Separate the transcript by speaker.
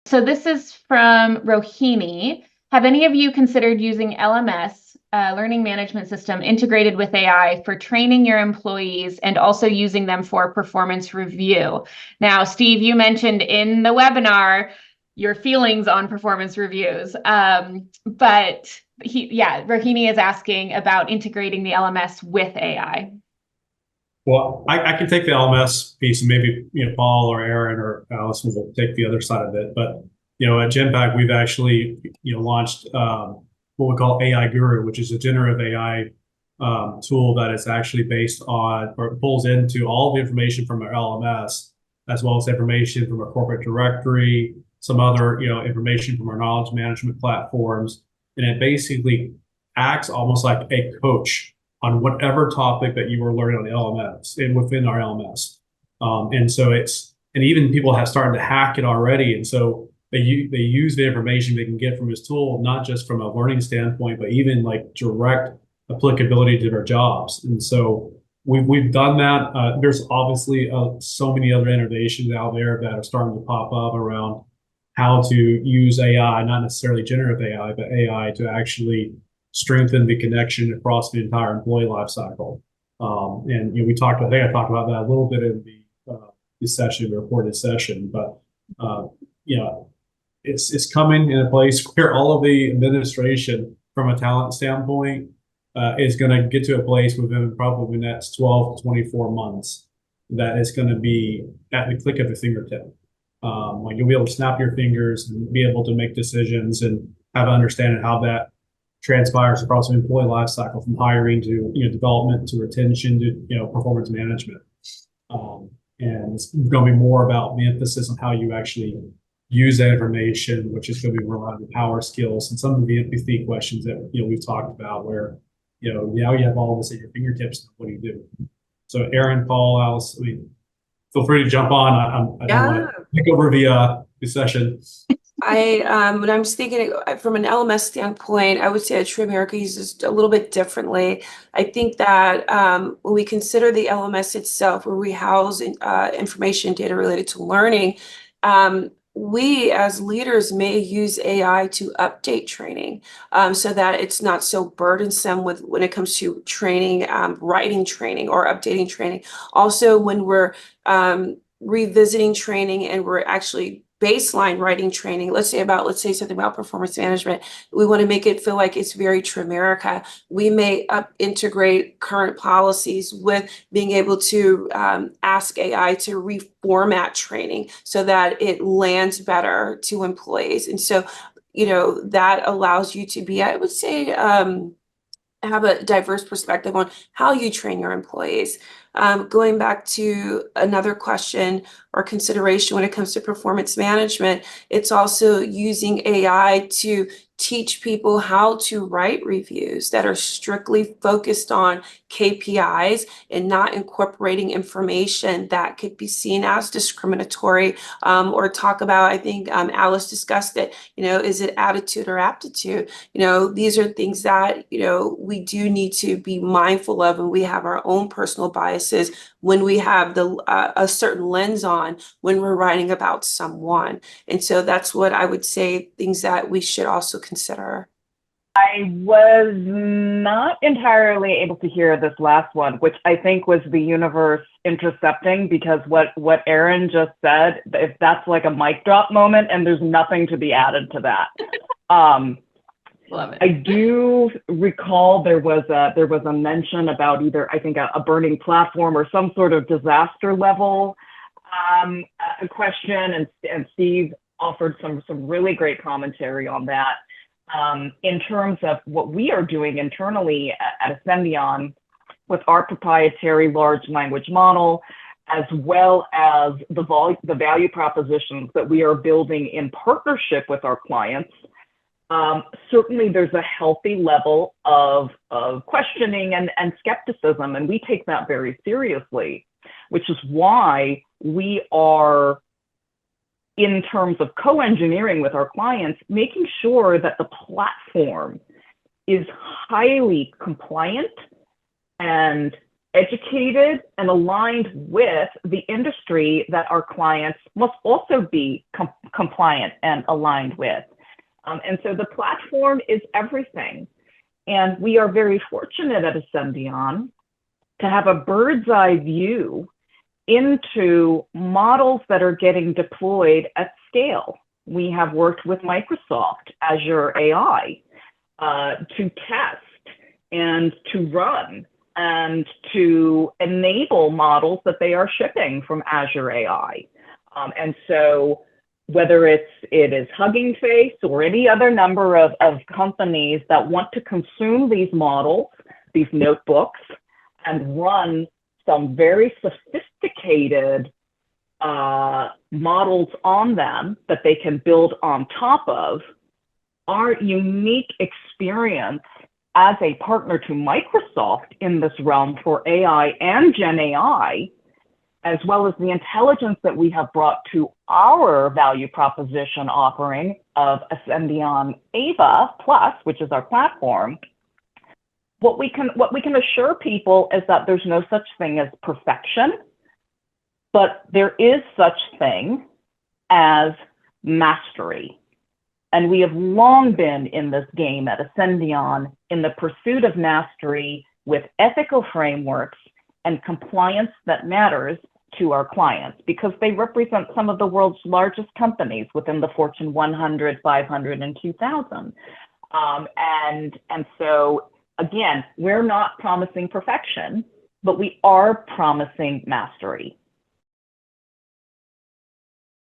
Speaker 1: So this is from Rohini. Have any of you considered using LMS, learning management system, integrated with AI for training your employees and also using them for performance review? Now, Steve, you mentioned in the webinar your feelings on performance reviews, but Rohini is asking about integrating the LMS with AI.
Speaker 2: Well, I can take the LMS piece, and maybe Paul or Aaron or Alice will take the other side of it. But at Genpact, we've actually launched what we call AI Guru, which is a generative AI tool that is actually based on or pulls into all the information from our LMS, as well as information from our corporate directory, some other information from our knowledge management platforms, and it basically acts almost like a coach on whatever topic that you were learning on the LMS and within our LMS. And even people have started to hack it already. And so they use the information they can get from this tool, not just from a learning standpoint, but even like direct applicability to their jobs. And so we've done that. There's obviously so many other innovations out there that are starting to pop up around how to use AI, not necessarily generative AI, but AI to actually strengthen the connection across the entire employee lifecycle. And I talked about that a little bit in the recorded session, but it's coming in a place where all of the administration from a talent standpoint is going to get to a place within probably the next 12 to 24 months that is going to be at the click of a fingertip. Like you'll be able to snap your fingers and be able to make decisions and have an understanding how that transpires across the employee life cycle, from hiring to development to retention to performance management. And it's going to be more about the emphasis on how you actually use that information, which is going to be more around the power skills and some of the empathy questions that we've talked about, where now you have all this at your fingertips. What do you do? So Aaron, Paul, Alice, feel free to jump on. I don't want to take over the session.
Speaker 3: When I'm thinking from an LMS standpoint, I would say at Trimerica uses a little bit differently. I think that when we consider the LMS itself, where we house information data related to learning, we as leaders may use AI to update training so that it's not so burdensome when it comes to training, writing training or updating training. Also, when we're revisiting training and we're actually baseline writing training, let's say something about performance management, we want to make it feel like it's very Trimerica. We may integrate current policies with being able to ask AI to reformat training so that it lands better to employees. And so, that allows you to be, I would say, have a diverse perspective on how you train your employees. Going back to another question or consideration when it comes to performance management, it's also using AI to teach people how to write reviews that are strictly focused on KPIs and not incorporating information that could be seen as discriminatory, or talk about, I think Alice discussed it, is it attitude or aptitude? These are things that, we do need to be mindful of, and we have our own personal biases when we have a certain lens on when we're writing about someone. And so that's what I would say, things that we should also consider.
Speaker 4: I was not entirely able to hear this last one, which I think was the universe intercepting, because what Aaron just said, if that's like a mic drop moment and there's nothing to be added to that.
Speaker 1: Love it.
Speaker 4: I do recall there was a mention about either, I think, a burning platform or some sort of disaster level question, and Steve offered some really great commentary on that. In terms of what we are doing internally at Ascendion with our proprietary large language model, as well as the value propositions that we are building in partnership with our clients, certainly there's a healthy level of questioning and skepticism, and we take that very seriously, which is why we are, in terms of co-engineering with our clients, making sure that the platform is highly compliant and educated and aligned with the industry that our clients must also be compliant and aligned with. And so the platform is everything. And we are very fortunate at Ascendion to have a bird's eye view into models that are getting deployed at scale. We have worked with Microsoft Azure AI to test and to run and to enable models that they are shipping from Azure AI. And so whether it is Hugging Face or any other number of companies that want to consume these models, these notebooks, and run some very sophisticated models on them that they can build on top of, our unique experience as a partner to Microsoft in this realm for AI and GenAI, as well as the intelligence that we have brought to our value proposition offering of Ascendion Ava Plus, which is our platform. What we can assure people is that there's no such thing as perfection, but there is such thing as mastery. And we have long been in this game at Ascendion in the pursuit of mastery with ethical frameworks and compliance that matters to our clients, because they represent some of the world's largest companies within the Fortune 100, 500, and 2000. And so, again, we're not promising perfection, but we are promising mastery.